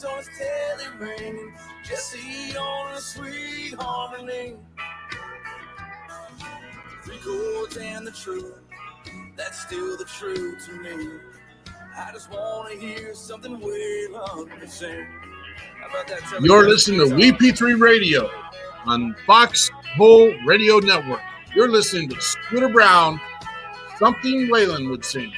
On his telly ringing, Jesse on a sweet harmony. 3 chords and the truth, that's still the truth to me. I just want to hear something well sing. How about that? You're listening to WeP3 Radio on Foxhole Radio Network. You're listening to Scooter Brown, Something Waylon Would Sing.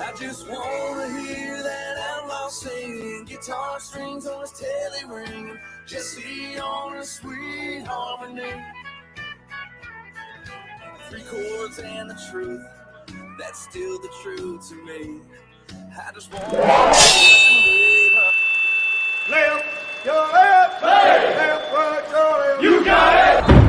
I just want to hear that outlaw singing, guitar strings on his telly ringing, Jesse on a sweet harmony. 3 chords and the truth, that's still the truth to me. I just want to left, your left, hey. Left, right, your left. You got it!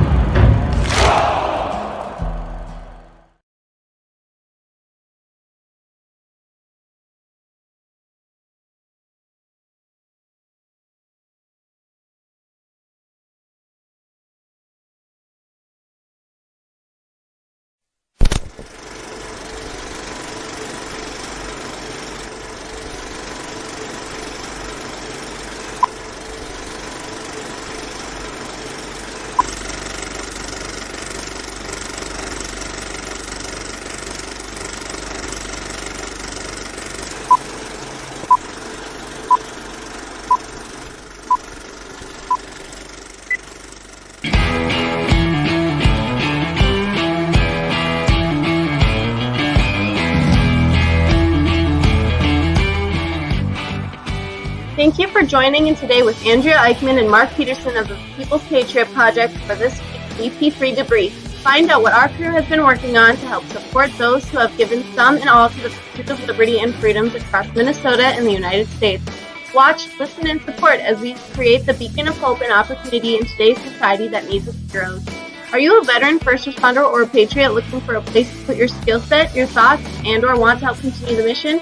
Thank you for joining in today with Andrea Eichmann and Mark Peterson of the People's Patriot Project for this week's WeP3 Debrief. Find out what our crew has been working on to help support those who have given some and all to the pursuit of liberty and freedoms across Minnesota and the United States. Watch, listen, and support as we create the beacon of hope and opportunity in today's society that needs its heroes. Are you a veteran, first responder, or a patriot looking for a place to put your skill set, your thoughts, and or want to help continue the mission?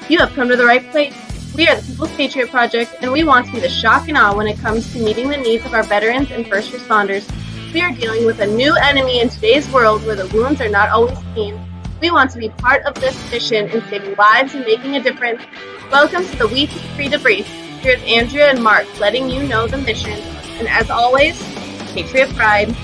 You have come to the right place. We are the People's Patriot Project, and we want to be the shock and awe when it comes to meeting the needs of our veterans and first responders. We are dealing with a new enemy in today's world where the wounds are not always clean. We want to be part of this mission in saving lives and making a difference. Welcome to the WeP3 Debrief. Here's Andrea and Mark letting you know the mission. And as always, Patriot Pride.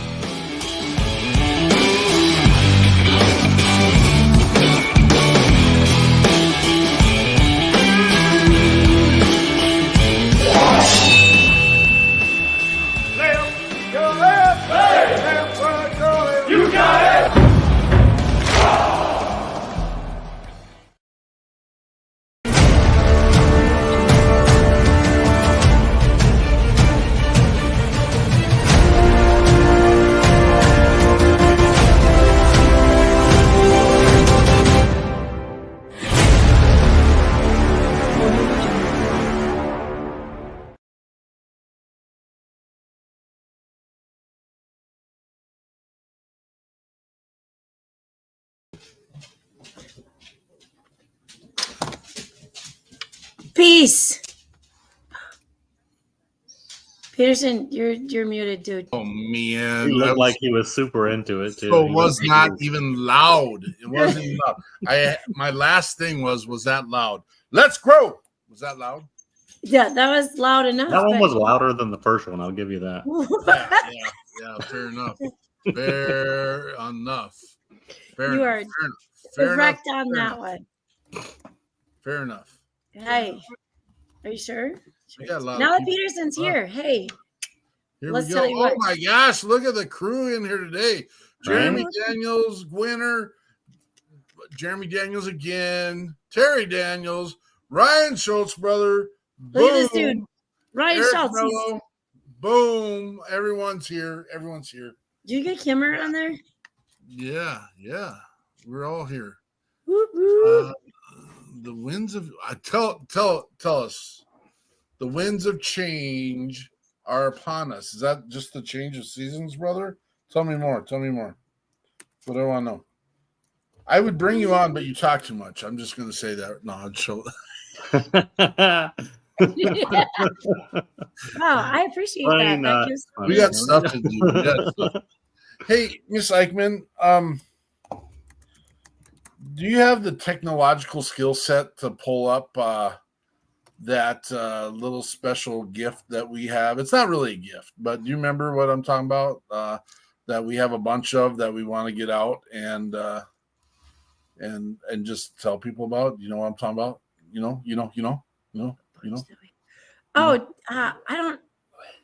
Peace. Peterson, you're muted, dude. Oh man, He looked like he was super into it too. So it was not even loud. It wasn't even loud. My last thing was that loud? Let's grow. Was that loud? Yeah, that was loud enough. That one was louder than the first one. I'll give you that. Yeah. Fair enough. Fair enough. You are correct on that one. Fair enough. Hey, are you sure? Now that Peterson's here, hey. Here we go. Oh my gosh, look at the crew in here today. Jeremy Daniels, Gwinner, Jeremy Daniels again, Terry Daniels, Ryan Schultz, brother. Look at this dude. Ryan Eric Schultz. Mello, boom. Everyone's here. Did you get Kimmer on there? Yeah. We're all here. Whoop, whoop. The winds of tell us. The winds of change are upon us. Is that just the change of seasons, brother? Tell me more. What do I want to know? I would bring you on, but you talk too much. I'm just going to say that. No, I'd show. Wow, I appreciate Funny that. not That gives funny. We got stuff to do. We got stuff. Hey, Miss Eichmann, do you have the technological skill set to pull up that little special gift that we have? It's not really a gift, but do you remember what I'm talking about? That we have a bunch of that we want to get out and just tell people about. You know what I'm talking about? You know. Oh, I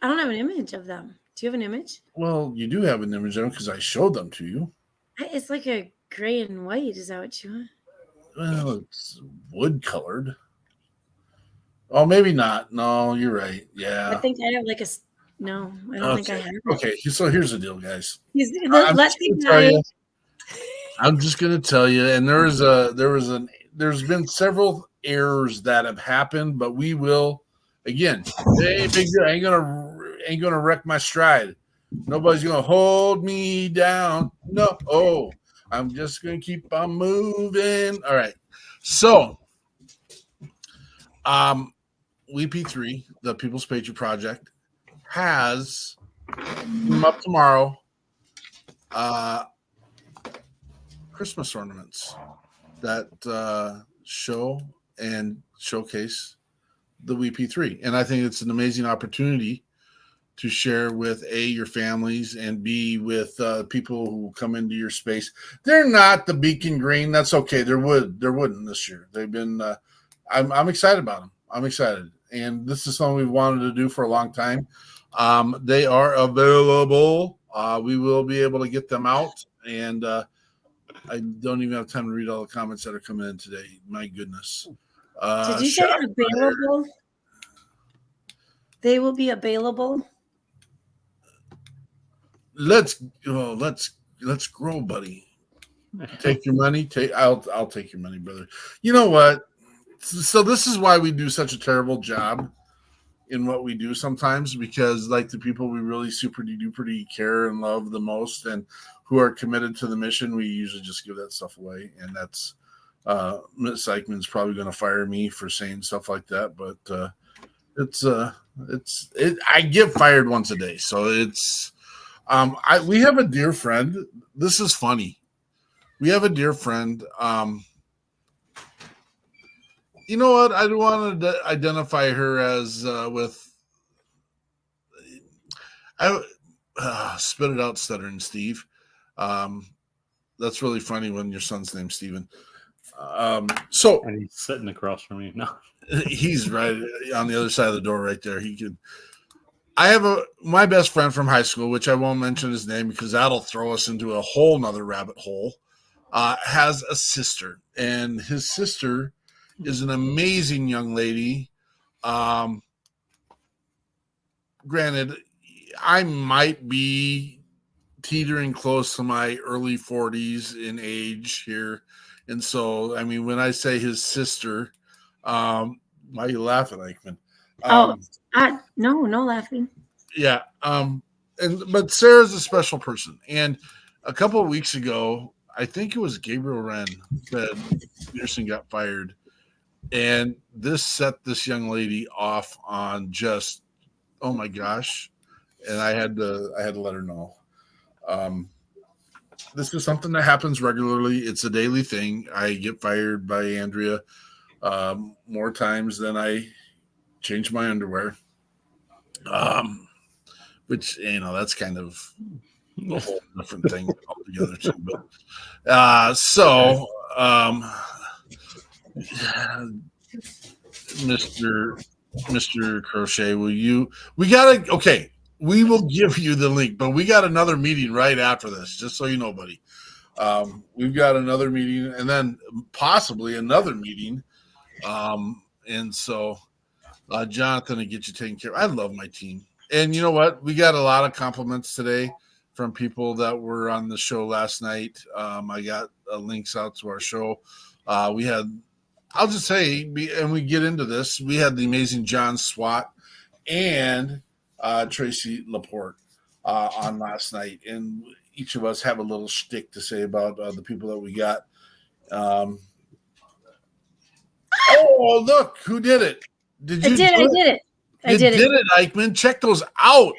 don't have an image of them. Do you have an image? Well, you do have an image of them because I showed them to you. It's like a gray and white. Is that what you want? Well, it's wood colored. Oh, maybe not. No, you're right. Yeah. I think I have like no, I don't think I have it. Okay, so here's the deal, guys. I'm just gonna tell you, and there's been several errors that have happened, but we will again. Hey, big deal. Ain't gonna wreck my stride. Nobody's gonna hold me down. No. Oh, I'm just gonna keep on moving. All right. So, WeP3, the People's Patriot Project, has come up tomorrow. Christmas ornaments that show and showcase the WeP3, and I think it's an amazing opportunity to share with your families and B with people who come into your space. They're not the beacon green. That's okay. They're wooden this year. They've been. I'm excited about them. I'm excited, and this is something we've wanted to do for a long time. They are available. We will be able to get them out, and I don't even have time to read all the comments that are coming in today. My goodness. Did you say available? They will be available. Let's grow, buddy. Take your money. I'll take your money, brother. You know what? So this is why we do such a terrible job in what we do sometimes, because like the people we really super duper care and love the most and who are committed to the mission, we usually just give that stuff away. And that's Miss Eichmann's probably going to fire me for saying stuff like that, but I get fired once a day, so it's we have a dear friend. This is funny. We have a dear friend. You know what? I don't want to identify her as spit it out, stuttering Steve. That's really funny when your son's name's Steven. So and he's sitting across from me. No, he's right on the other side of the door, right there. He could. I have my best friend from high school, which I won't mention his name because that'll throw us into a whole nother rabbit hole. Has a sister, and his sister is an amazing young lady. Granted, I might be teetering close to my early 40s in age here. And so, I mean, when I say his sister, why are you laughing, Eichmann? No laughing. Yeah. But Sarah's a special person. And a couple of weeks ago, I think it was Gabriel Wren said Peterson got fired. And this set this young lady off on just, oh my gosh. And I had to let her know. This is something that happens regularly. It's a daily thing. I get fired by Andrea more times than I change my underwear. Which, you know, that's kind of a whole different thing altogether too. But Mr. Crochet, we will give you the link, but we got another meeting right after this, just so you know, buddy. We've got another meeting and then possibly another meeting. And so Jonathan will get you taken care of. I love my team. And you know what? We got a lot of compliments today from people that were on the show last night. I got links out to our show. We had, I'll just say, and we get into this, we had the amazing John Swat and Tracy Laporte on last night. And each of us have a little shtick to say about the people that we got. Oh, look, who did it? Did I you? did. I did it. I You did did it, Eichmann. Check those out.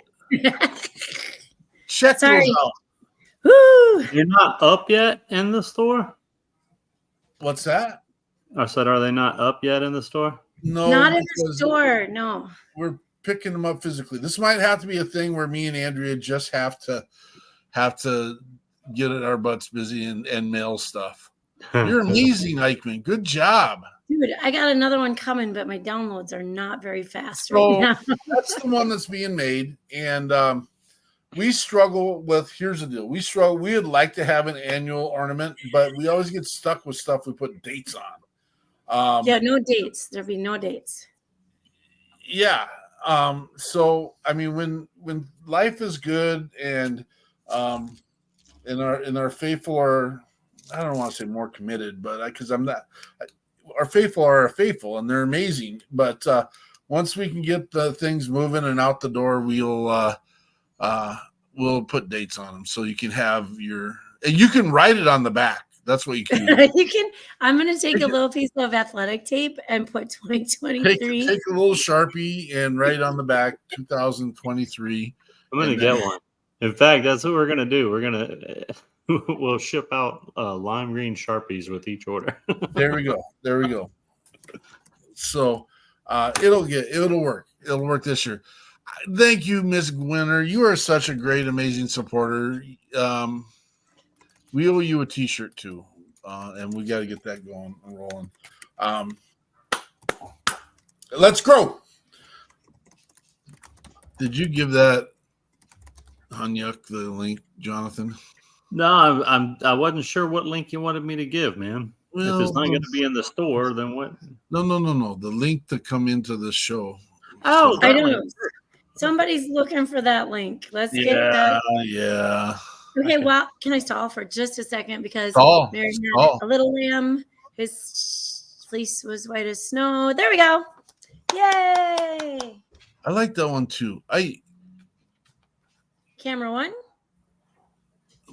Check Sorry. those out. Woo! You're not up yet in the store? What's that? I said, are they not up yet in the store? No, Not in the because store. No. we're picking them up physically. This might have to be a thing where me and Andrea just have to get our butts busy and mail stuff. You're amazing, Eichmann. Good job. Dude, I got another one coming, but my downloads are not very fast So right now. that's the one that's being made. And we struggle with, here's the deal. We would like to have an annual ornament, but we always get stuck with stuff we put dates on. Yeah, no dates. There'll be no dates. Yeah. So I mean, when life is good and our faithful are, I don't want to say more committed, but because I'm not, our faithful and they're amazing. But once we can get the things moving and out the door, we'll put dates on them so you can have you can write it on the back. That's what you can do. You can. I'm going to take a little piece of athletic tape and put 2023. Take a little Sharpie and write on the back 2023. I'm going to get one. In fact, that's what we're going to do. We'll ship out lime green Sharpies with each order. There we go. So it'll work. It'll work this year. Thank you, Miss Gwinner. You are such a great, amazing supporter. We owe you a T-shirt too, and we got to get that going and rolling. Let's grow. Did you give that Hanyuk the link, Jonathan? No, I wasn't sure what link you wanted me to give, man. Well, if it's not going to be in the store, then what? No. The link to come into the show. Oh, I don't know. Somebody's looking for that link. Let's get that. Yeah. Okay, well, can I stall for just a second? Because Mary had a little lamb. His fleece was white as snow. There we go. Yay. I like that one too. Camera one.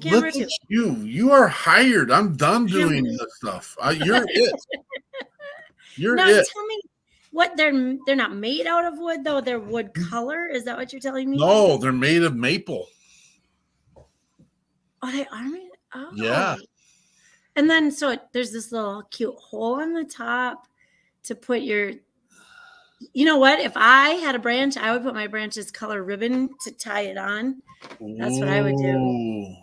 Camera two. You are hired. I'm done doing this stuff. You're it. You're now, it. tell me what they're not made out of wood though. They're wood color. Is that what you're telling me? No, they're made of maple. Oh, they are made. Oh, yeah. And then so there's this little cute hole on the top to put your. You know what? If I had a branch, I would put my branch's color ribbon to tie it on. That's what I would do.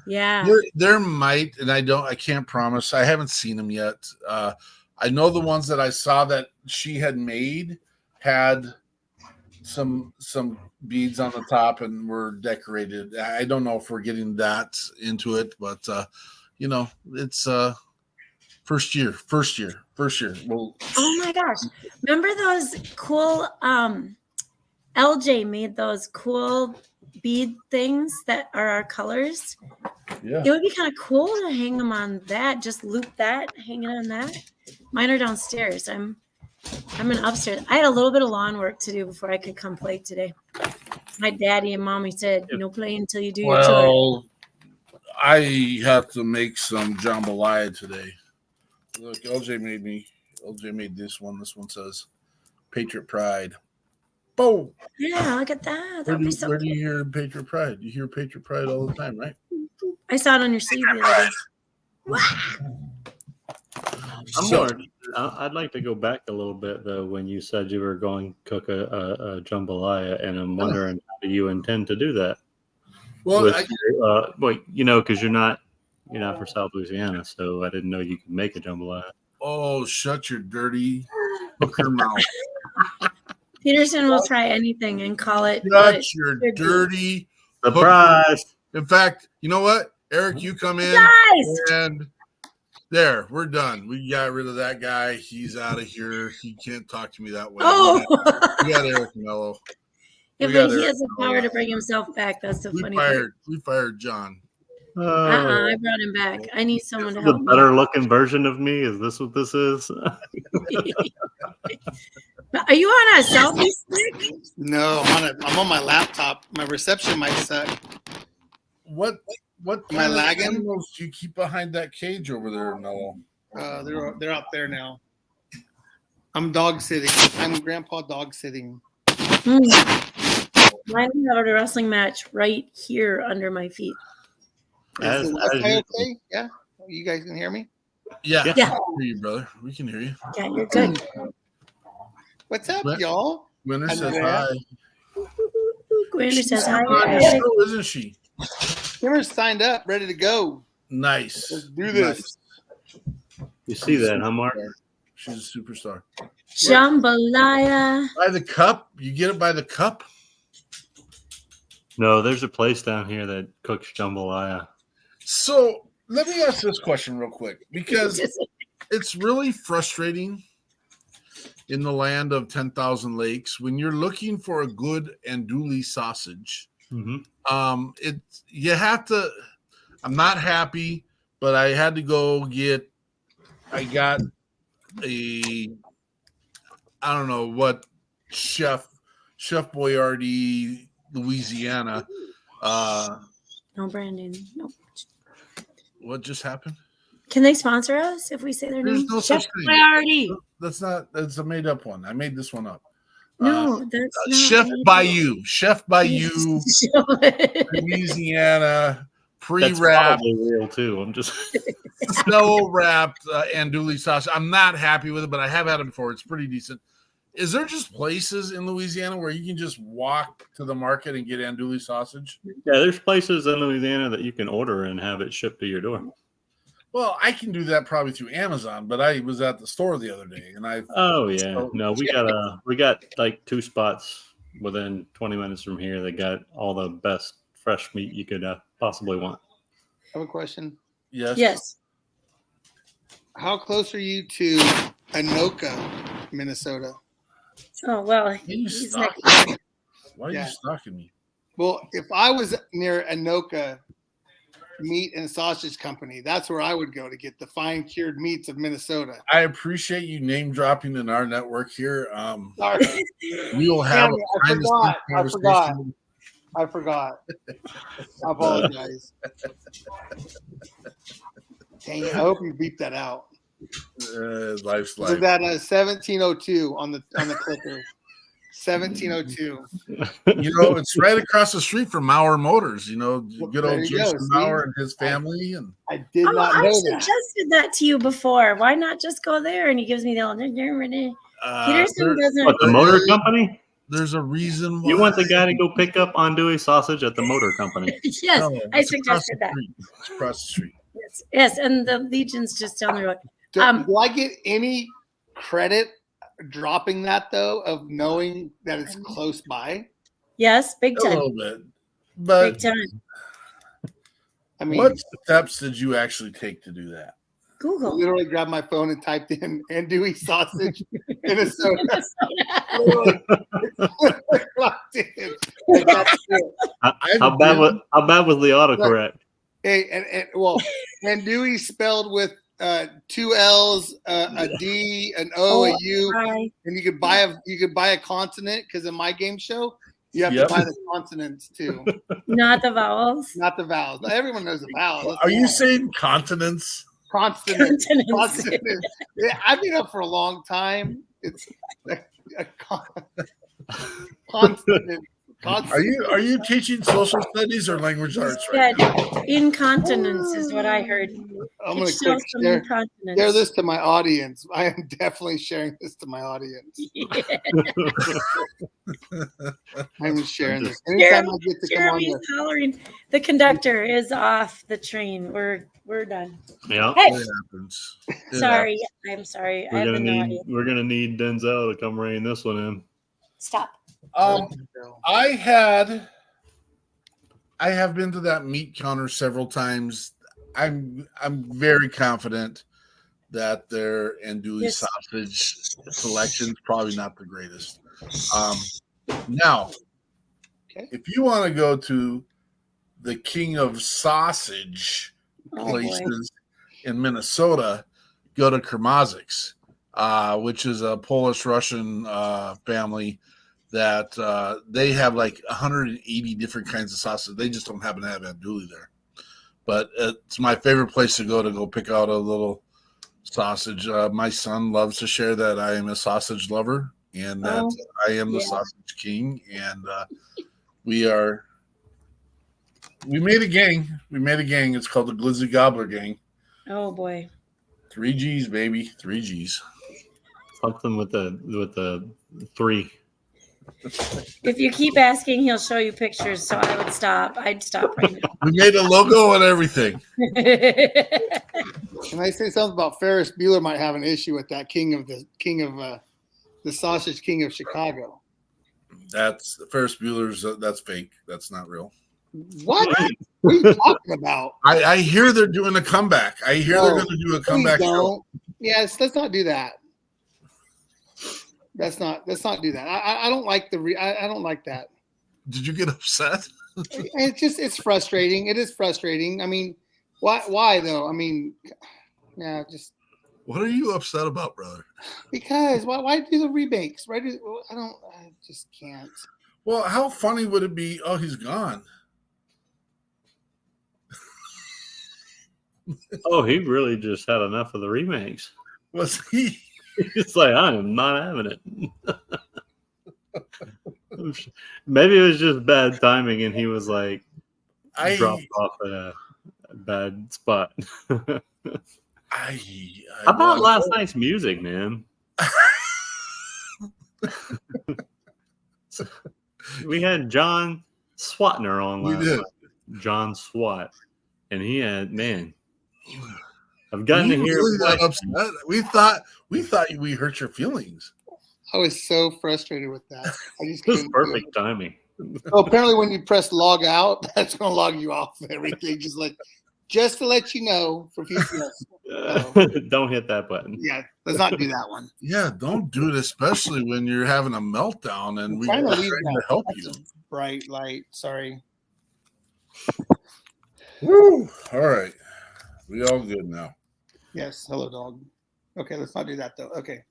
Yeah. There might, and I can't promise. I haven't seen them yet. I know the ones that I saw that she had made had some beads on the top and were decorated. I don't know if we're getting that into it, but it's first year. Well, oh my gosh. Remember those cool LJ made those cool bead things that are our colors? Yeah. It would be kind of cool to hang them on that, just loop that, hang it on that. Mine are downstairs. I'm in upstairs. I had a little bit of lawn work to do before I could come play today. My daddy and mommy said, no play until you do your chore. Well, I have to make some jambalaya today. Look, LJ made this one. This one says Patriot Pride. Boom. Yeah, look at that. Where do you hear Patriot Pride? You hear Patriot Pride all the time, right? I saw it on your sleeve the other day. Wow. I'd like to go back a little bit though. When you said you were going to cook a jambalaya, and I'm wondering how do you intend to do that? Well, because you're not from South Louisiana, so I didn't know you could make a jambalaya. Oh, shut your dirty hooker mouth. Peterson will try anything and call it. Shut your dirty surprise. In fact, you know what? Eric, you come in and there, we're done. We got rid of that guy. He's out of here. He can't talk to me that way. Oh, we got Eric Mello. Yeah, but he has the power to bring himself back. That's the funny part. We fired John. I brought him back. I need someone to help me. The better looking version of me? Is this what this is? Are you on a selfie stick? No, I'm on my laptop. My reception might suck. What am I lagging? Animals do you keep behind that cage over there, Mello? They're up there now. I'm dog sitting. I'm grandpa dog sitting. Mine had a wrestling match right here under my feet. Is As the Wi-Fi usual. okay? Yeah. You guys can hear me? Yeah, Yeah. we can hear you, brother. We can hear you. Yeah, you're good. What's up, What? y'all? Winner says Andrea? hi. Granny says hi. On your show, isn't she? Kimmer's signed up, ready to go. Nice. Let's do this. You see that, huh, Mark? She's a superstar. Jambalaya. By the cup? You get it by the cup? No, there's a place down here that cooks jambalaya. So let me ask this question real quick, because it's really frustrating in the land of 10,000 lakes when you're looking for a good andouille sausage. Mm-hmm. You have to. I'm not happy, but I had to go get. I got a. I don't know what Chef Boyardee, Louisiana. No, Brandon. No. What just happened? Can they sponsor us if we say their There's name? no such Chef thing. Boyardee. That's a made up one. I made this one up. No, that's not Chef right. Bayou, Louisiana, That's pre-wrapped, probably real too. I'm just snow-wrapped andouille sausage. I'm not happy with it, but I have had it before. It's pretty decent. Is there just places in Louisiana where you can just walk to the market and get andouille sausage? yeah. There's places in Louisiana that you can order and have it shipped to your door. Well, I can do that probably through Amazon, but I was at the store the other day and Oh yeah, no, we got like 2 spots within 20 minutes from here that got all the best fresh meat you could possibly want. I have a question. Yes. How close are you to Anoka, Minnesota? Oh, well. Why are you He's stalking next. me? Why are Yeah. you stalking me? Well, if I was near Anoka Meat and Sausage Company, that's where I would go to get the fine cured meats of Minnesota. I appreciate you name dropping in our network here. Sorry. We will have Damn it, a behind-the-scenes conversation. I forgot. I apologize. Dang it, I hope you beep that out. Life's Was life. that 1702 on the clicker? 1702. You know, it's right across the street from Maurer Motors. You know, good There old you go, Jason see? Maurer and his family. And I did Oh, not I know that. suggested that to you before. Why not just go there? And he gives me the old. Peterson doesn't. What, the motor company? there's a reason why. You want the guy to go pick up andouille sausage at the motor company? Yes, No, I it's across suggested the that. street. It's across the street. Yes, and the Legion's just down the road. Do I get any credit dropping that though, of knowing that it's close by? Yes, big A time. little bit. But Big time. I mean, what steps did you actually take to do that? I Google. literally grabbed my phone and typed in andouille sausage, Minnesota. Locked in. Like, that's it. How bad was the autocorrect? Hey, and well, andouille spelled with 2 L's, a D, an O, a U, Hi. and you could buy a consonant because in my game show you have Yep. to buy the consonants too, Not the vowels. not the vowels. Everyone knows the vowels. That's Are you wrong. saying continents? Consonants? Consonants. Consonants. Yeah, I've been up for a long time. It's a consonant. Are you teaching social studies or language arts right Yeah, now? incontinence is what I heard. I'm gonna Show quick some share incontinence. this to my audience. I am definitely sharing this to my audience. I'm sharing this. Anytime I get to come on Jeremy's here. hollering. The conductor is off the train. We're done. Yeah, Hey, It happens. It sorry. I'm sorry. we're I've gonna been need naughty. we're gonna need Denzel to come rein this one in. Stop. I have been to that meat counter several times. I'm very confident that their andouille Yes. sausage selection is probably not the greatest. Now, Okay. if you want to go to the king of sausage Oh, boy. places in Minnesota, go to Kermazik's, which is a Polish-Russian family that they have like 180 different kinds of sauces. They just don't happen to have andouille there. But it's my favorite place to go pick out a little sausage. My son loves to share that I am a sausage lover and that I am the sausage king. And we made a gang. We made a gang. It's called the Glizzy Gobbler Gang. Oh boy. 3 G's, baby. 3 G's. Something with the 3. If you keep asking, he'll show you pictures. So I would stop. I'd stop right now. We made a logo and everything. Can I say something about Ferris Bueller might have an issue with that king of the sausage king of Chicago? That's Ferris Bueller's. That's fake. That's not real. What? What are you talking about? I hear they're doing a comeback. I hear they're going to do a comeback show. Yes, let's not do that. Let's not do that. I don't like I don't like that. Did you get upset? It's frustrating. It is frustrating. I mean, why though? I mean, yeah, just. What are you upset about, brother? Because why do the remakes? I just can't. Well, how funny would it be? Oh, he's gone. Oh, he really just had enough of the remakes. Was he? It's like, I am not having it. Maybe it was just bad timing, and he was like, dropped off at a bad spot. How about last night's music, man? We had John Swatner on last night. John Swat. And he had, man, I've gotten to hear really that upset. We thought we hurt your feelings. I was so frustrated with that. I just it was perfect timing. So apparently when you press log out, that's going to log you off of everything. Just to let you know for future. Don't hit that button. Yeah, let's not do that one. Yeah, don't do it, especially when you're having a meltdown and we're trying to help you. Bright light. Sorry. Woo! All right. We all good now. Yes. Hello, dog. Okay, let's not do that though. Okay.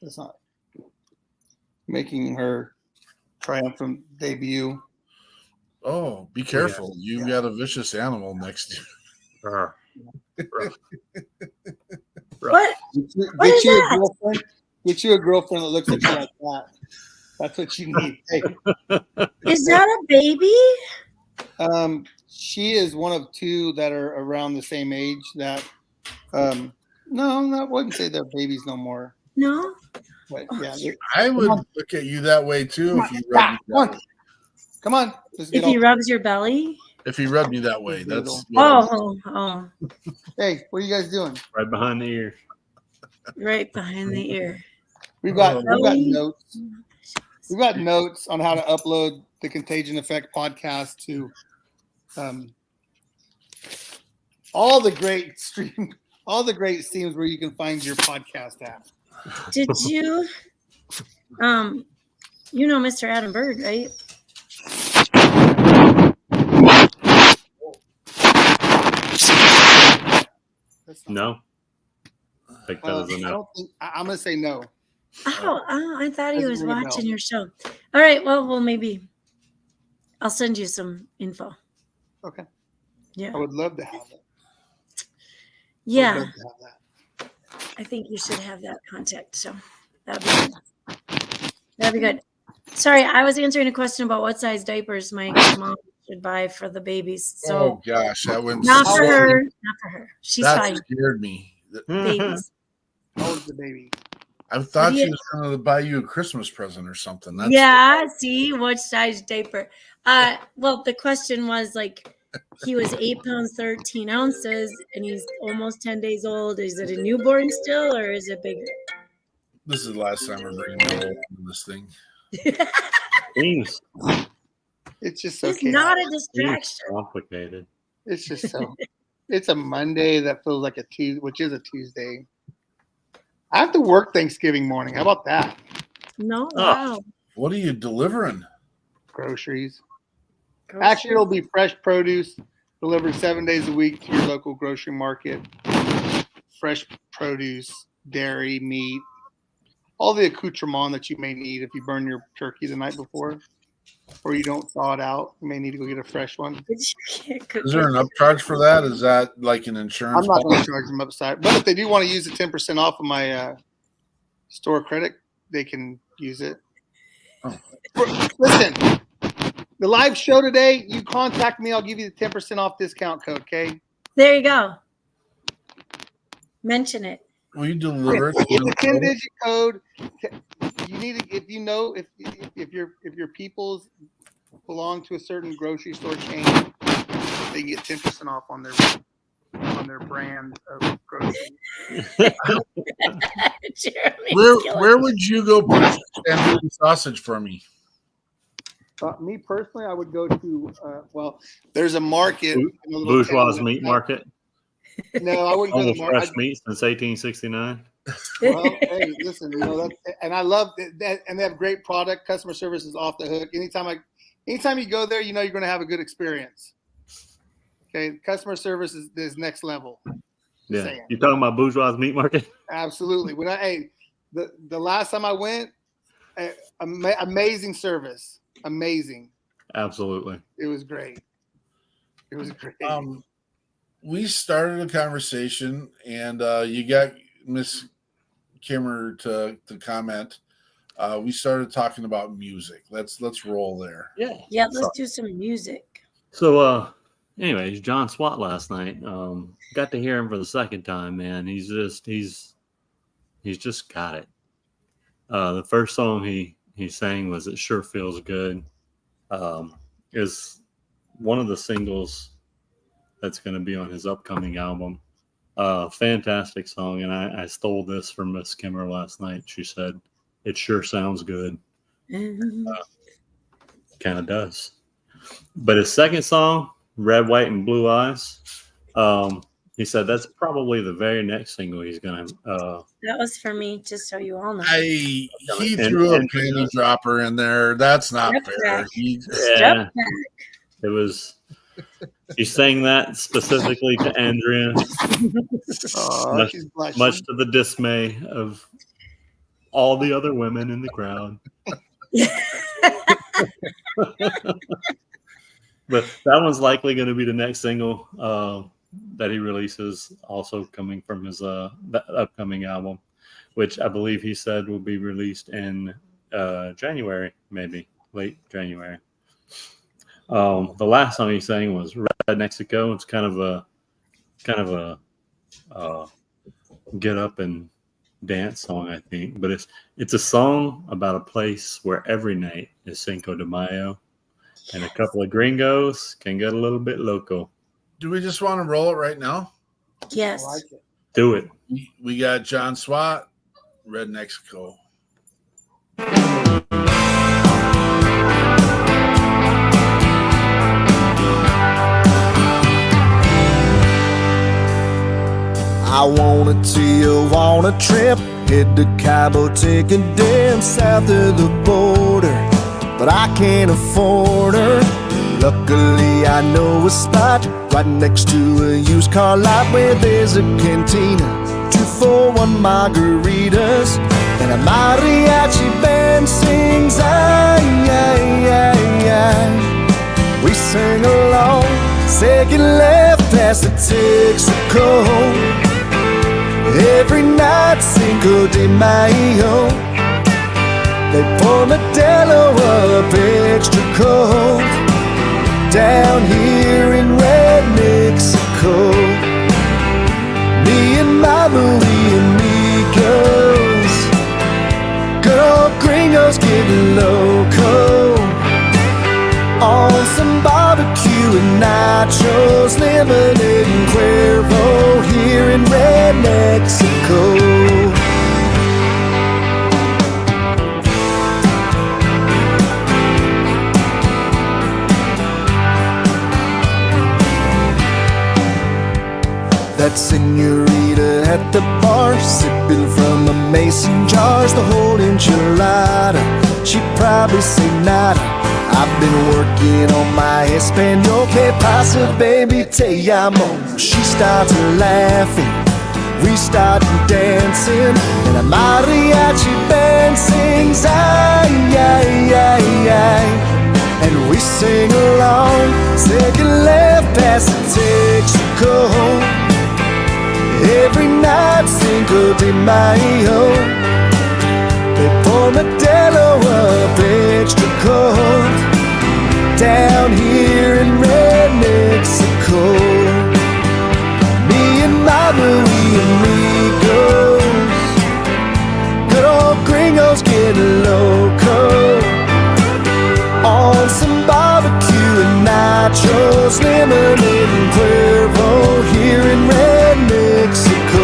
Let's not. Making her triumphant debut. Oh, be careful. You got a vicious animal next to you. What? Get you a girlfriend. Get you a girlfriend that looks at you like that. That's what you need. Hey. Is that a baby? She is one of 2 that are around the same age that no, I wouldn't say they're babies no more. No. But yeah, I would look at you that way too if you rubbed me that way. Come on. If he rubs your belly? If he rubbed me that way, that's oh. Hey, what are you guys doing? Right behind the ear. Right behind the ear. We've got notes. We've got notes on how to upload the Contagion Effect podcast to all the great streams where you can find your podcast app. Did you you know Mr. Adam Bird, right? No. I think that was a no. I'm gonna say no. Oh, I thought he was watching your show. All right, well, maybe I'll send you some info. Okay. Yeah. I would love to have it. Yeah. I think you should have that contact. So that'd be good. That'd be good. Sorry, I was answering a question about what size diapers my mom should buy for the babies. So oh gosh, that went not for her. Not for her. She's that fine. Scared me. Babies. How old's the baby? I thought she was going to buy you a Christmas present or something. See what size diaper. Well, the question was like, he was 8 pounds 13 ounces, and he's almost 10 days old. Is it a newborn still, or is it bigger? This is the last time we're bringing in this thing. Seems It's just so it's not a distraction. Complicated. It's just so. It's a Monday that feels like a Tuesday, which is a Tuesday. I have to work Thanksgiving morning. How about that? No, wow. What are you delivering? Groceries. Actually, it'll be fresh produce delivered 7 days a week to your local grocery market. Fresh produce, dairy, meat, all the accoutrement that you may need if you burn your turkey the night before. or you don't thaw it out, you may need to go get a fresh one. Is there an upcharge for that? Is that like an insurance? I'm not going to charge them upside, but if they do want to use the 10% off of my store credit, they can use it. Oh. Listen, the live show today, you contact me, I'll give you the 10% off discount code, okay? There you go. Mention it. Will you deliver it? It's a 10-digit code. You need to, if your peoples belong to a certain grocery store chain, they can get 10% off on their brand of groceries. Where would you go purchase tandoori sausage for me? Me personally, I would go to there's a market, Bourgeois Meat Market. No, I wouldn't go to the market. Fresh meat since 1869. Well, hey, listen, and I love that, and they have great product. Customer service is off the hook. Anytime you go there, you're going to have a good experience. Okay, customer service is next level. Yeah, you talking about Bourgeois Meat Market? Absolutely. The last time I went, amazing service, amazing. Absolutely, it was great. It was great. We started a conversation, and you got Miss Kimmer to comment. We started talking about music. Let's roll there. Yeah. Let's do some music. So, anyways, John Swat last night. Got to hear him for the second time. Man, he's just got it. The first song he sang was "It Sure Feels Good." Is one of the singles that's going to be on his upcoming album. Fantastic song, and I stole this from Miss Kimmer last night. She said, "It sure sounds good." Kind of does. But his second song, "Red, White, and Blue Eyes," he said that's probably the very next single he's going to... that was for me, just so you all know. He threw a penny dropper in there. That's not fair. It was... He sang that specifically to Andrea, much to the dismay of all the other women in the crowd. But that one's likely going to be the next single that he releases, also coming from his upcoming album, which I believe he said will be released in January, maybe late January. The last song he sang was "Red Mexico." It's kind of a get up and dance song, I think. But it's a song about a place where every night is Cinco de Mayo, and a couple of gringos can get a little bit loco. Do we just want to roll it right now? Yes. I like it. Do it. We got John Swat, "Red Mexico." I wanna take you on a trip, head to Cabo, take a dance south of the border, but I can't afford her. Luckily I know a spot right next to a used car lot where there's a cantina, 2 for $1 margaritas, and a mariachi band sings ay, ay, ay, ay. We sing along, second left past the Texaco. Every night Cinco de Mayo, they pour Modelo up extra cold down here in Red Mexico. Me and my Louie amigos, good old gringos getting loco on some barbecue and nachos, lemonade and Cuervo here in Red Mexico. That senorita at the bar, sipping from a mason jars, the whole enchilada, she'd probably say nada. I've been working on my Espanol, que pasa, baby, te amo. She starts laughing, we start dancing, and a mariachi band sings ay, ay, ay, ay. and we sing along, second left as it takes you cold. Every night Cinco de Mayo, they pour Modelo up extra cold down here in Red Mexico. Me and my Louis amigos, good old gringos getting loco on some barbecue and nachos, lemonade and Cuervo here in Red Mexico.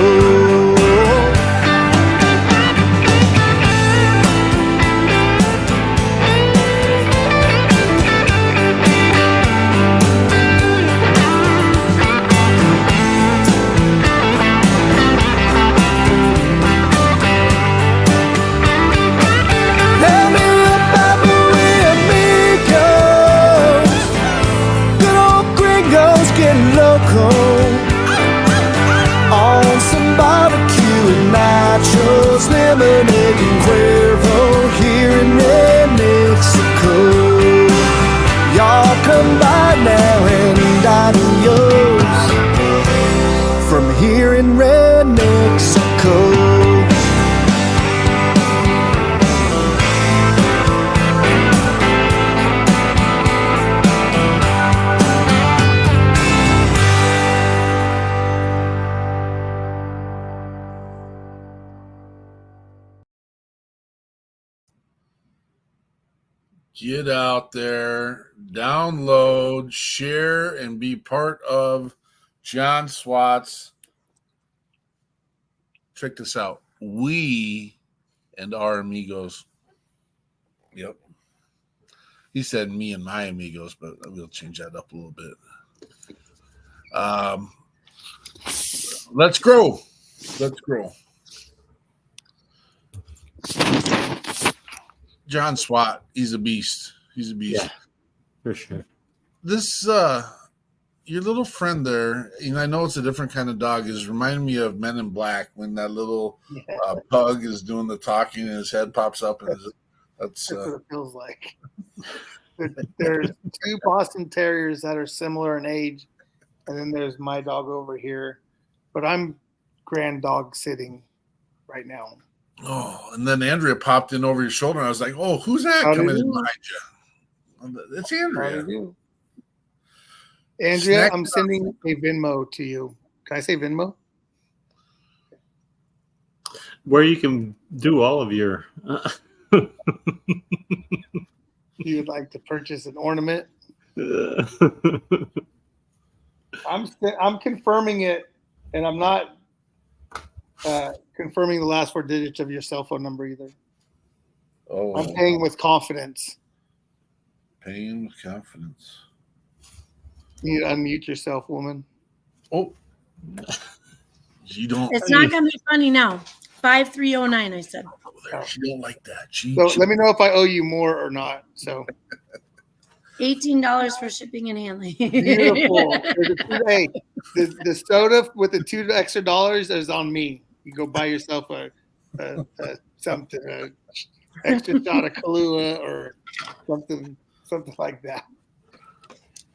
Loco on some barbecue and nachos, lemonade and Cuervo here in Red Mexico. Y'all come by now and adios from here in Red Mexico. Get out there, download, share, and be part of John Swatt's. Check this out. We and our amigos. Yep. He said me and my amigos, but we'll change that up a little bit. Let's grow. Let's grow. John Swatt, he's a beast. He's a beast. Yeah, for sure. This your little friend there, and I know it's a different kind of dog, is reminding me of Men in Black when that little pug is doing the talking and his head pops up, and that's what it feels like. There's two Boston Terriers that are similar in age, and then there's my dog over here, but I'm grand dog sitting right now. Oh, and then Andrea popped in over your shoulder, and I was like, "Oh, who's that coming in behind you?" It's Andrea. Andrea, I'm sending a Venmo to you. Can I say Venmo? Where you can do all of your. You would like to purchase an ornament? I'm confirming it, and I'm not confirming the last 4 digits of your cell phone number either. Oh, I'm paying with confidence. Paying with confidence. You need to unmute yourself, woman. Oh, you don't. It's not going to be funny now. 5309, I said. She don't like that. So let me know if I owe you more or not. So $18 for shipping and handling. beautiful. Hey, the soda with the $2 extra is on me. You go buy yourself a something, extra shot of Kahlua or something like that.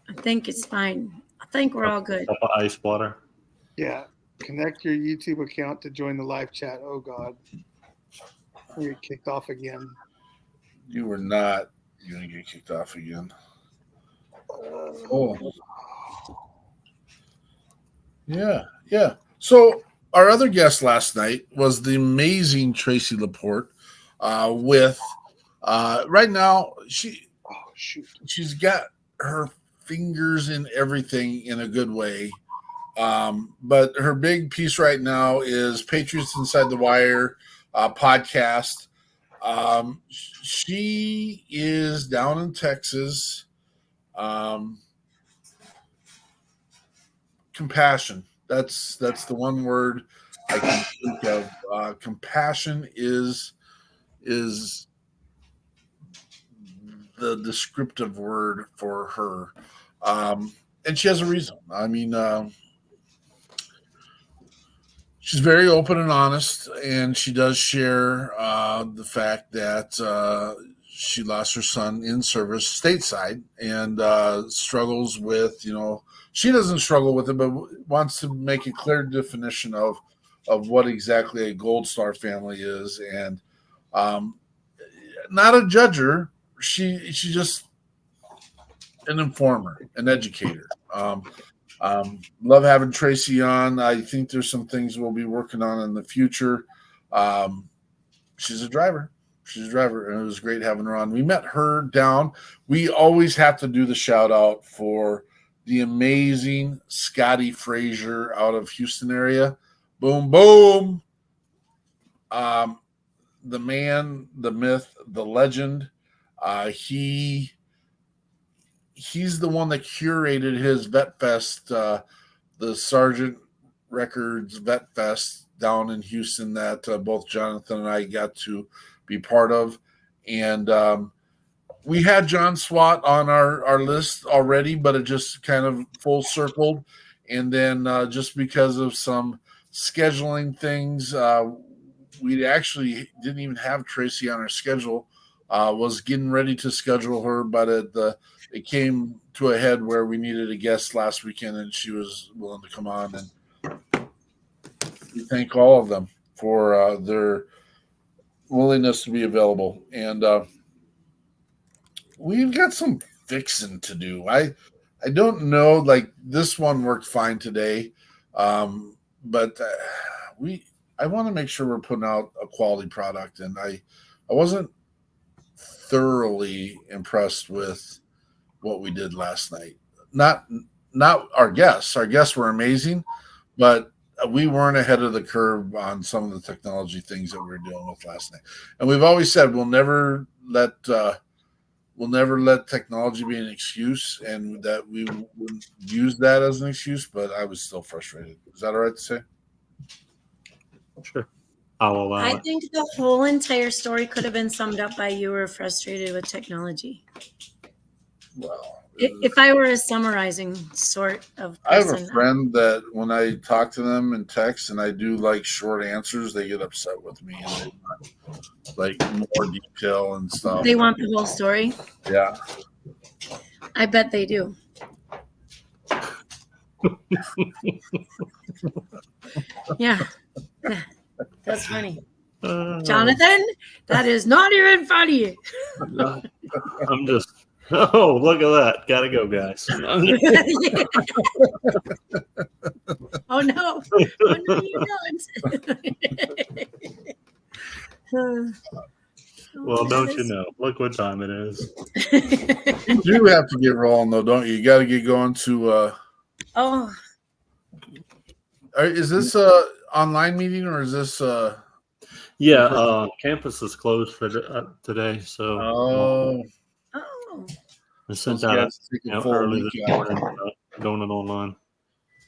I think it's fine. I think we're all good. Cup of ice water. Yeah. Connect your YouTube account to join the live chat. Oh God. You get kicked off again. You were not going to get kicked off again. Oh. Yeah. So our other guest last night was the amazing Tracy Laporte. With right now, she's got her fingers in everything in a good way. But her big piece right now is Patriots Inside the Wire podcast. She is down in Texas. Compassion. That's the one word I can think of. Compassion is the descriptive word for her. And she has a reason. I mean, she's very open and honest, and she does share the fact that she lost her son in service stateside and struggles with, she doesn't struggle with it, but wants to make a clear definition of what exactly a Gold Star family is. And not a judger. She's just an informer, an educator. Love having Tracy on. I think there's some things we'll be working on in the future. She's a driver. And it was great having her on. We met her down. We always have to do the shout out for the amazing Scotty Frazier out of Houston area. Boom, boom. The man, the myth, the legend. He's the one that curated his Vet Fest, the Sergeant Records Vet Fest down in Houston that both Jonathan and I got to be part of. And we had John Swat on our list already, but it just kind of full circled. And then just because of some scheduling things, we actually didn't even have Tracy on our schedule. Was getting ready to schedule her, but it came to a head where we needed a guest last weekend, and she was willing to come on. And we thank all of them for their willingness to be available. And we've got some fixing to do. I don't know, like this one worked fine today, but I want to make sure we're putting out a quality product, and I wasn't thoroughly impressed with what we did last night. Not our guests. Our guests were amazing, but we weren't ahead of the curve on some of the technology things that we were dealing with last night. And we've always said we'll never let technology be an excuse, and that we wouldn't use that as an excuse. But I was still frustrated. Is that all right to say? Sure. I'll allow I it. think the whole entire story could have been summed up by you were frustrated with technology. Well, If I were a summarizing sort of I have person. a friend that when I talk to them in text and I do like short answers, they get upset with me and they want like more detail and stuff. They want the whole story. Yeah. I bet they do. Yeah. That's funny. Jonathan, that is not even funny. I'm just, oh, look at that. Gotta go, guys. Oh, no. Oh, no, you don't. Well, don't you know? Look what time it is. You do have to get rolling, though, don't you? You got to get going to. Oh, Is this a online meeting or is this? Yeah, campus is closed for today, so Oh, I sent those out guys take a full early week this out. morning, going it online.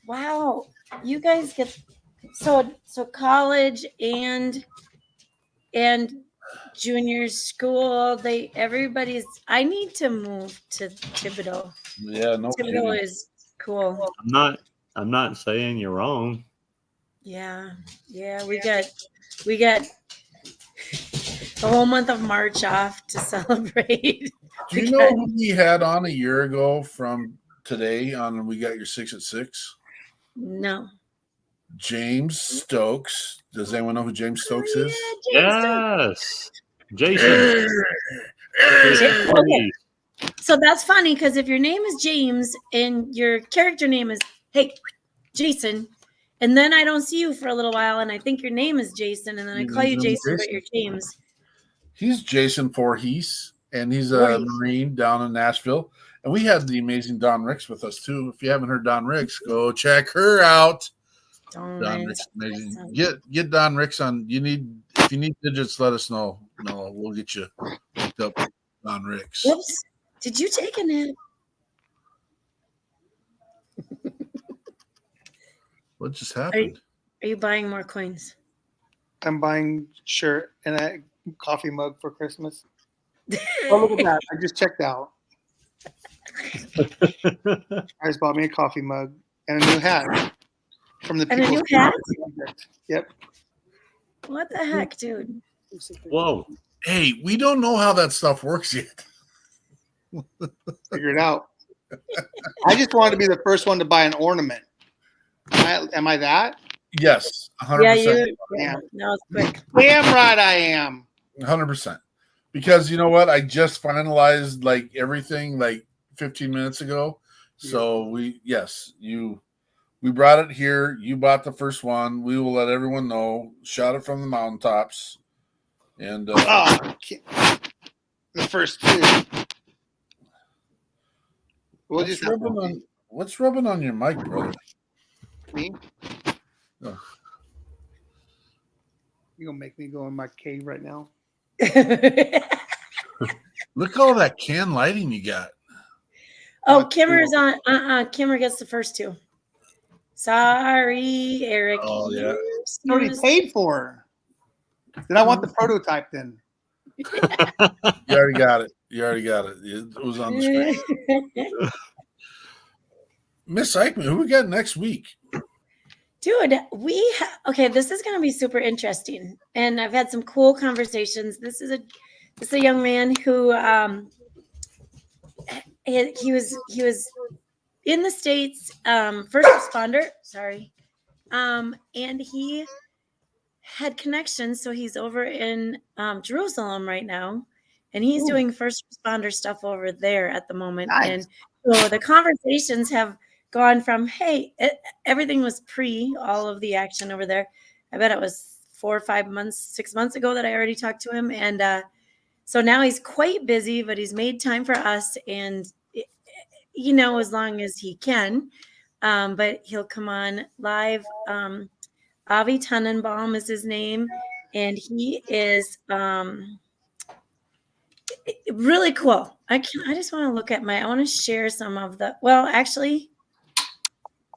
wow. You guys get so college and junior school. Everybody's. I need to move to Thibodeau. Yeah, no Thibodeau kidding. is cool. I'm not saying you're wrong. Yeah. We got the whole month of March off to celebrate. Do you know who we had on a year ago from today on We Got Your 6 at 6? No. James Stokes. Does anyone know who James Stokes is? Yes, Jason. Okay. So that's funny because if your name is James and your character name is Jason, and then I don't see you for a little while and I think your name is Jason, and then I call you Jason, but you're James. He's Jason Voorhees, and he's a Marine down in Nashville. And we had the amazing Don Ricks with us too. If you haven't heard Don Ricks, go check her out. Don Ricks, amazing. Get Don Ricks on. If you need digits, let us know. No, we'll get you hooked up with Don Ricks. Whoops! Did you take a nap? What just happened? Are you buying more coins? I'm buying shirt and a coffee mug for Christmas. Oh, look at that. I just checked out. I just bought me a coffee mug and a new hat from the And a People's new hat? Project. Yep. What the heck, dude? Whoa. Hey, we don't know how that stuff works yet. Figure it out. I just wanted to be the first one to buy an ornament. Am I that? Yes, 100%. Yeah, you. Yeah. No, it's quick. Damn right I am. 100%. Because you know what? I just finalized like everything like 15 minutes ago. So we brought it here. You bought the first one. We will let everyone know. Shot it from the mountaintops. And the first two. what's rubbing on your mic, brother? Me? Oh. You gonna make me go in my cave right now? Look at all that can lighting you got. Oh, Kimmer's on. Kimmer gets the first two. Sorry, Eric. Oh yeah. It's already paid for. Then I want the prototype then. You already got it. It was on the screen. Miss Eichmann, who we got next week? Dude, okay, this is going to be super interesting. And I've had some cool conversations. This is a young man who he was in the States, first responder, and he had connections, so he's over in Jerusalem right now, and he's doing first responder stuff over there at the moment. Nice. And so the conversations have gone from, hey, everything was all of the action over there. I bet it was 4 or 5 months, 6 months ago that I already talked to him. And so now he's quite busy, but he's made time for us. And, as long as he can, but he'll come on live. Avi Tannenbaum is his name. And he is really cool. I just want to look at I want to share some of actually,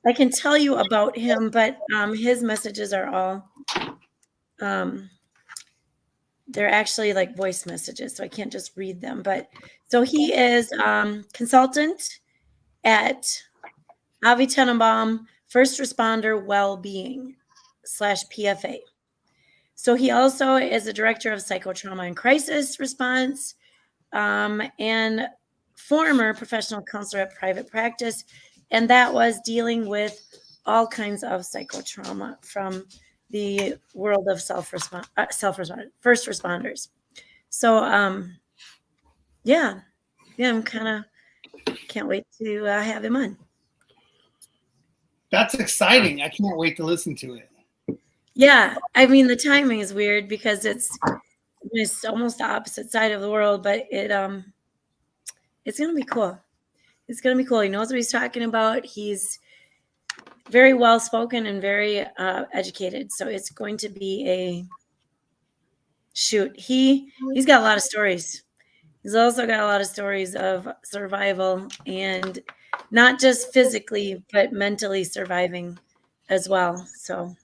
I can tell you about him, but his messages are all, they're actually like voice messages, so I can't just read them. But so he is consultant at Avi Tannenbaum First Responder Wellbeing /PFA. So he also is a director of psychotrauma and crisis response, and former professional counselor at private practice. And that was dealing with all kinds of psychotrauma from the world of first responders. So, I'm kind of can't wait to have him on. That's exciting. I can't wait to listen to it. Yeah, I mean the timing is weird because it's almost the opposite side of the world, but it's gonna be cool. It's going to be cool. He knows what he's talking about. He's very well spoken and very educated. So it's going to be a shoot. He's got a lot of stories. He's also got a lot of stories of survival, and not just physically, but mentally surviving as well. So,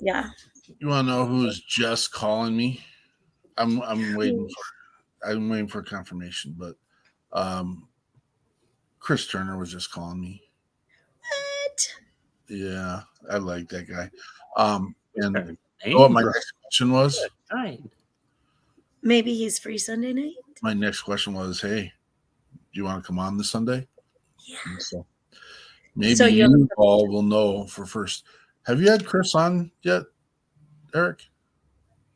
yeah. You want to know who's just calling me? I'm waiting for confirmation, but Chris Turner was just calling me. What? Yeah, I like that guy. And what my next question was? Maybe he's free Sunday night. My next question was, hey, do you want to come on this Sunday? Yeah. So maybe you all will know for first. Have you had Chris on yet, Eric?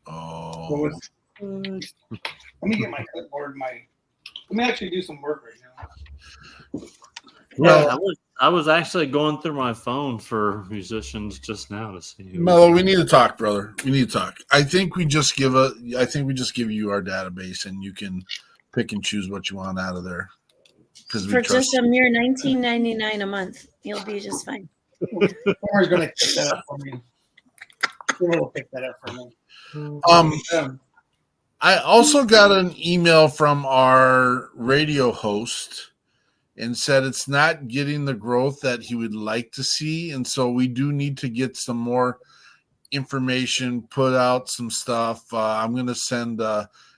Oh. Let me get my clipboard. Let me actually do some work right now. Yeah, I was actually going through my phone for musicians just now to see. Mello, we need to talk, brother. We need to talk. I think we just give you our database, and you can pick and choose what you want out of there. For just a mere $19.99 a month, you'll be just fine. Someone's going to pick that up for me. We'll pick that up for me. I also got an email from our radio host and said it's not getting the growth that he would like to see. And so we do need to get some more information, put out some stuff. I'm going to send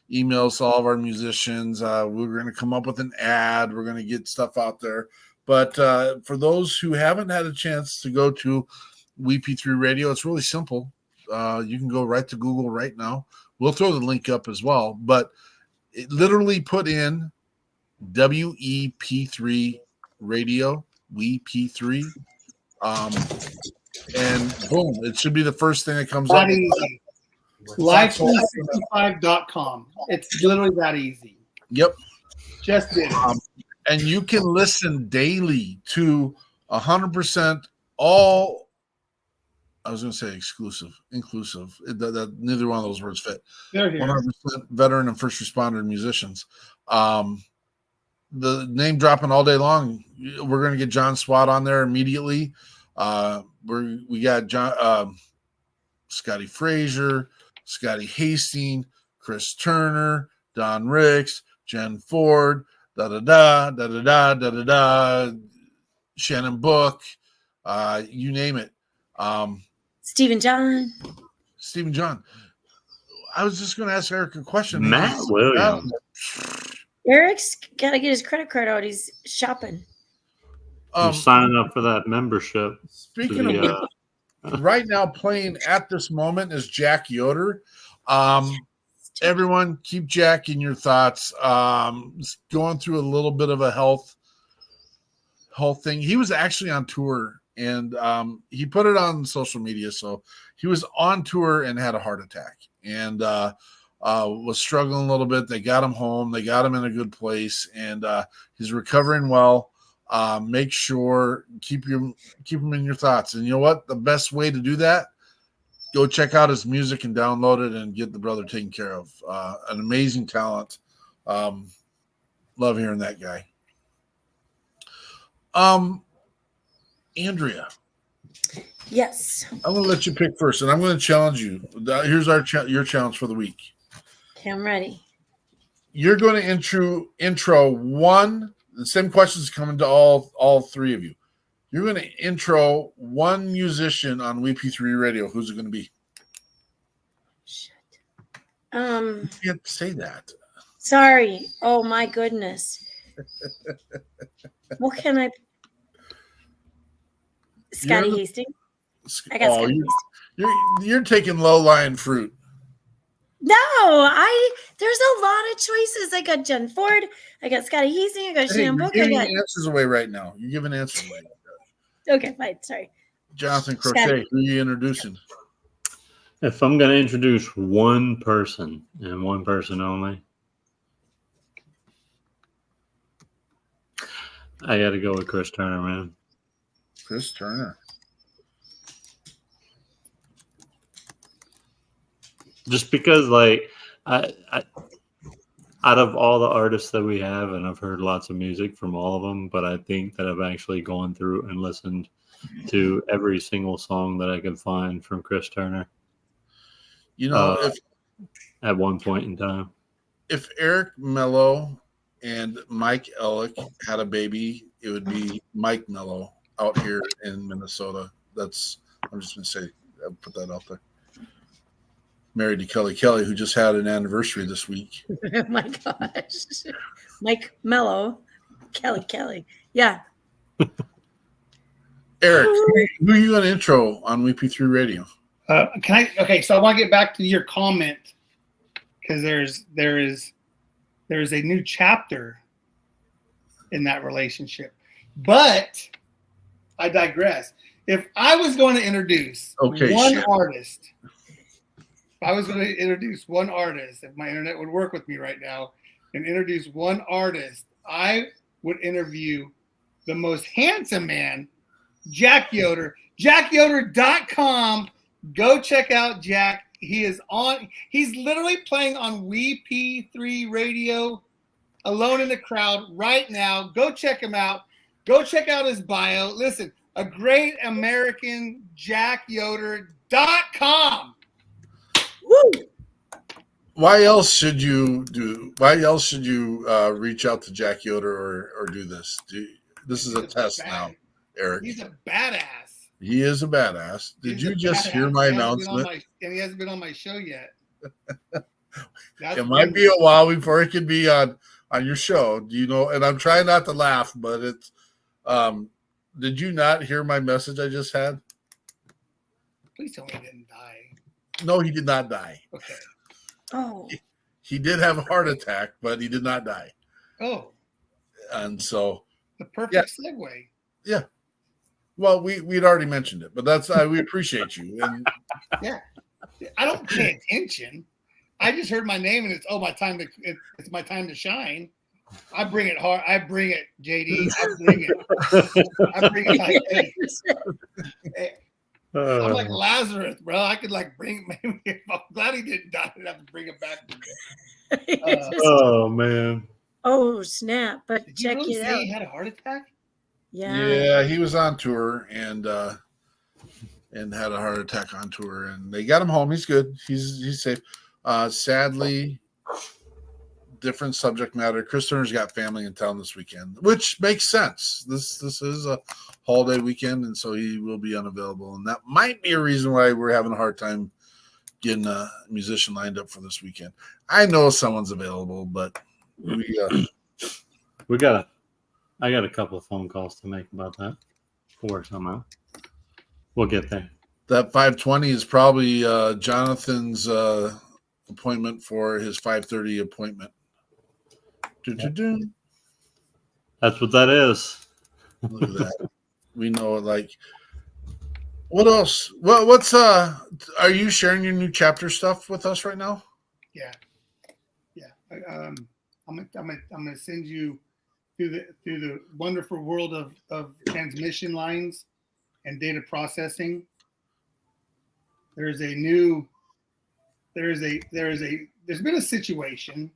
emails to all of our musicians. We're going to come up with an ad. We're going to get stuff out there. But for those who haven't had a chance to go to WeP3 Radio, it's really simple. You can go right to Google right now, We'll throw the link up as well. But it literally put in WeP3 radio, WeP3, and boom, it should be the first thing that comes up. That easy. Live365.com. It's literally that easy. Yep. Just did it. And you can listen daily to 100% all. I was going to say inclusive. Neither one of those words fit. They're here. 100% veteran and first responder musicians. The name dropping all day long. We're going to get John Swat on there immediately. We got John, Scotty Frazier, Scotty Hastings, Chris Turner, Don Ricks, Jen Ford, Shannon Book, you name it. Stephen John. I was just going to ask Eric a question. Matt Williams. Eric's got to get his credit card out. He's shopping. I'm signing up for that membership. Speaking of right now, playing at this moment is Jack Yoder. Everyone, keep Jack in your thoughts. Going through a little bit of a health thing. He was actually on tour, and he put it on social media. So he was on tour and had a heart attack, and was struggling a little bit. They got him home. They got him in a good place, and he's recovering well. Make sure keep him in your thoughts. And you know what? The best way to do that, go check out his music and download it and get the brother taken care of. An amazing talent. Love hearing that guy. Andrea. Yes. I'm going to let you pick first, and I'm going to challenge you. Here's your challenge for the week. Okay, I'm ready. You're going to intro one. The same questions coming to all three of you. You're going to intro one musician on WeP3 Radio. Who's it going to be? Shit. You can't say that. Sorry. Oh my goodness. What can I? Scotty Hastings. I got Scotty Hastings. You're taking low-lying fruit. No, there's a lot of choices. I got Jen Ford. I got Scotty Hastings. I got Shannon Book. You're giving answers away right now. You're giving answers away. Okay, fine. Sorry. Jonathan Crochet, who are you introducing? If I'm going to introduce one person and one person only, I got to go with Chris Turner, man. Chris Turner. Just because, like, I out of all the artists that we have, and I've heard lots of music from all of them, but I think that I've actually gone through and listened to every single song that I could find from Chris Turner. You know, at one point in time, if Eric Mello and Mike Ellick had a baby, it would be Mike Mello out here in Minnesota. I'm just going to say, I'll put that out there. Married to Kelly Kelly, who just had an anniversary this week. Oh my gosh. Mike Mello, Kelly. Yeah. Eric, who are you going to intro on WeP3 Radio? Okay, so I want to get back to your comment because there is a new chapter in that relationship. But I digress. If I was going to introduce artist, if my internet would work with me right now and introduce one artist, I would interview the most handsome man, Jack Yoder. JackYoder.com. Go check out Jack. He's literally playing on WeP3 Radio, Alone in the Crowd right now. Go check him out. Go check out his bio. Listen, a great American, JackYoder.com. Woo! Why else should you reach out to Jack Yoder or do this? This is a test now, Eric. He's a badass. He is a badass. Did you just hear my announcement? And he hasn't been on my show yet. It might be a while before it could be on your show. Do you know? And I'm trying not to laugh, but it's. Did you not hear my message I just had? Please tell me he didn't die. No, he did not die. Okay. Oh, He did have a heart attack, but he did not die. Oh, And so, the perfect segue. yeah. Well, we'd already mentioned it, but that's we appreciate you. And Yeah, I don't pay attention. I just heard my name and it's it's my time to shine. I bring it hard. I bring it, JD. I bring it like, hey, I'm like Lazarus, bro. I could like bring. Maybe I'm glad he didn't die. I'd have to bring it back. Oh man. Oh snap! But Did check you really it say out. he had a heart attack? Yeah. he was on tour and had a heart attack on tour, and they got him home. He's good. He's safe. Sadly, different subject matter. Chris Turner's got family in town this weekend, which makes sense. This is a holiday weekend, and so he will be unavailable, and that might be a reason why we're having a hard time getting a musician lined up for this weekend. I know someone's available, but I got a couple of phone calls to make about that. We'll work something out. We'll get there. that 5:20 is probably Jonathan's appointment for his 5:30 appointment. Do-do-do. That's what that is. Look at that. We know it. Like, what else? What's are you sharing your new chapter stuff with us right now? Yeah. I'm gonna send you through the wonderful world of transmission lines and data processing. There's been a situation.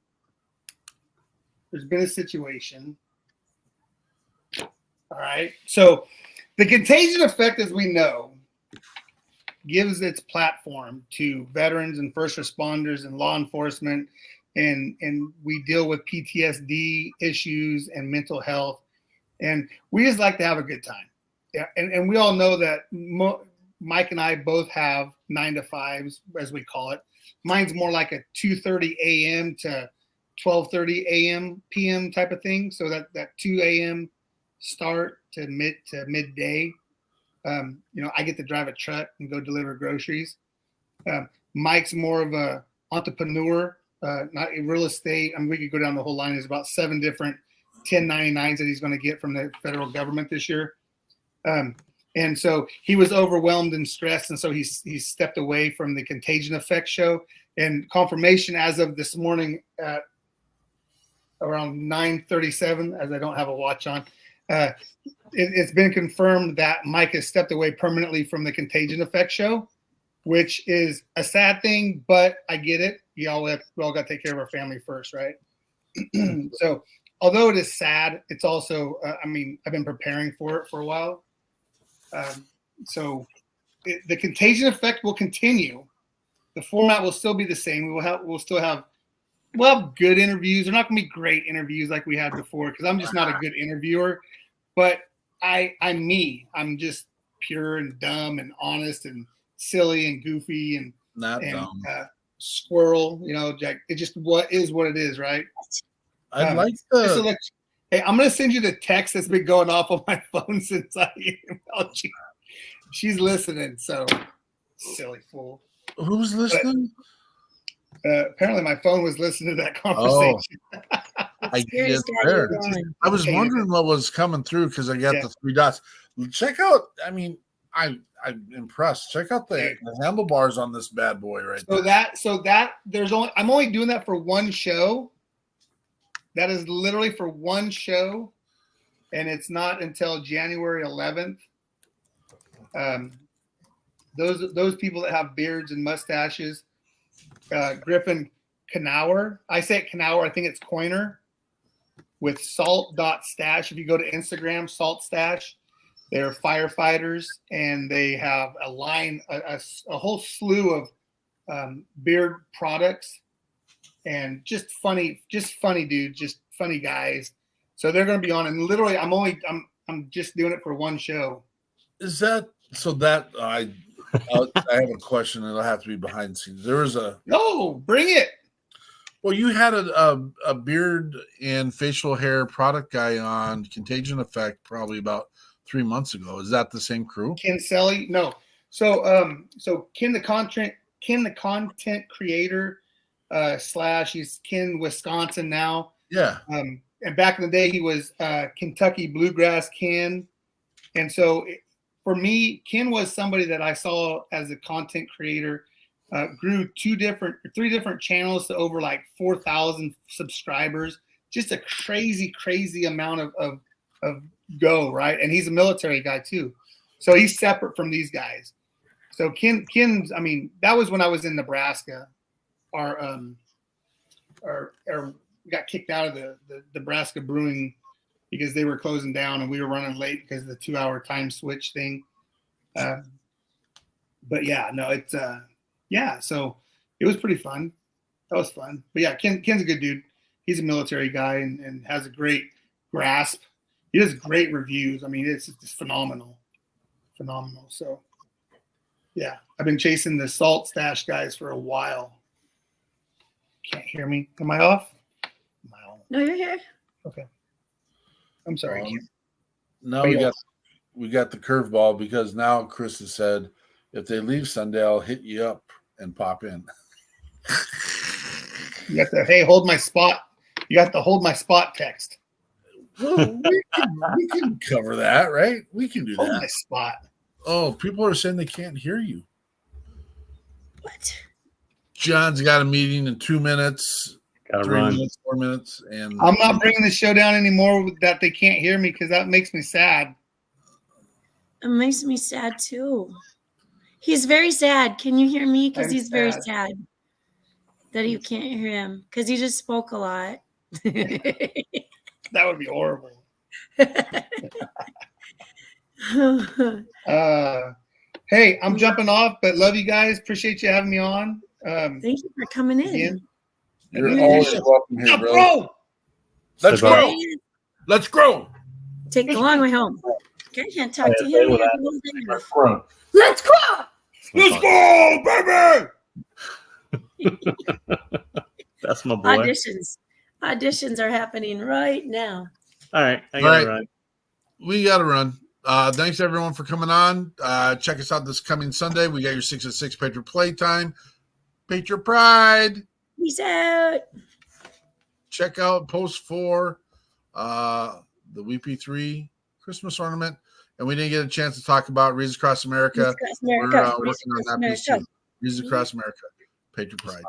All right. So the contagion effect, as we know, gives its platform to veterans and first responders and law enforcement. And we deal with PTSD issues and mental health. And we just like to have a good time. Yeah. And we all know that Mike and I both have 9 to 5s, as we call it. Mine's more like a 2:30 a.m. to 12:30 a.m. p.m. type of thing. So that 2 a.m. start to midday. I get to drive a truck and go deliver groceries. Mike's more of a entrepreneur, not in real estate. I mean, we could go down the whole line. There's about 7 different 1099s that he's going to get from the federal government this year. And so he was overwhelmed and stressed. And so he stepped away from the Contagion Effect show. And confirmation as of this morning at around 9:37, as I don't have a watch on, it's been confirmed that Mike has stepped away permanently from the Contagion Effect show, which is a sad thing, but I get it. We all got to take care of our family first, right? So although it is sad, it's also, I've been preparing for it for a while. The Contagion Effect will continue. The format will still be the same. We'll have good interviews. They're not going to be great interviews like we had before because I'm just not a good interviewer. But I'm me. I'm just pure and dumb and honest and silly and goofy and dumb. Squirrel. Jack. It just what it is, right? I'd like to. Hey, I'm going to send you the text that's been going off on my phone since I emailed you. She's listening, so silly fool. Who's listening? Apparently, my phone was listening to that conversation. I was wondering what was coming through because I got the 3 dots. Check out. I'm impressed. Check out the handlebars on this bad boy right there. I'm only doing that for one show. That is literally for one show, and it's not until January 11th. Those people that have beards and mustaches, Griffin Knauer. I say it Knauer. I think it's Coiner with salt.stash. If you go to Instagram, Salt Stash, they're firefighters, and they have a line, a whole slew of beard products. And just funny dudes, just funny guys. So they're going to be on, and literally, I'm just doing it for one show. Is that so? That I have a question. It'll have to be behind the scenes. There was bring it. Well, you had a beard and facial hair product guy on Contagion Effect probably about 3 months ago. Is that the same crew? Ken Selly? No. So Ken the content creator Slash. He's Ken, Wisconsin now. Yeah. And back in the day, he was Kentucky Bluegrass Ken. And so for me, Ken was somebody that I saw as a content creator, grew 3 different channels to over like 4,000 subscribers. Just a crazy amount of go, right? And he's a military guy too. So he's separate from these guys. So Ken's, I mean, that was when I was in Nebraska. We got kicked out of the Nebraska Brewing because they were closing down and we were running late because of the 2-hour time switch thing. But yeah, no, it's so it was pretty fun. That was fun. But yeah, Ken's a good dude. He's a military guy and has a great grasp. He does great reviews. I mean, it's just phenomenal. So yeah, I've been chasing the Salt Stash guys for a while. Can't hear me. Am I off? Am I on? No, you're here. Okay. I'm sorry. Now we got the curveball because now Chris has said if they leave Sunday, I'll hit you up and pop in. You got the hey, hold my spot. You got the hold my spot text. Well, we can cover that, right? We can do Hold that. my spot. Oh, people are saying they can't hear you. What? John's got a meeting in 2 minutes, Gotta 3 run. minutes, 4 minutes, and I'm not bringing the show down anymore that they can't hear me because that makes me sad. It makes me sad too. He's very sad. Can you hear me? Because I'm he's very sad. sad that you can't hear him because he just spoke a lot. That would be horrible. Hey, I'm jumping off, but love you guys. Appreciate you having me on. Thank you for coming in. Again. you're always welcome here, Yeah, bro. bro. Let's Say bye. grow. Let's grow. Take the long way home. I can't talk to Say him. what I I- have to go there. Let's run. Let's go. Let's go, baby. That's my boy. Auditions are happening right now. All right, I All got right. it right. We got to run. Thanks everyone for coming on. Check us out this coming Sunday. We got your 6 at 6 Patriot Playtime. Patriot Pride. Peace out. Check out post for the WeP3 Christmas ornament. And we didn't get a chance to talk about Reasons Across America. Reasons Across America. We're working Reasons on Across that piece America. too. Reasons Across America. Patriot Pride.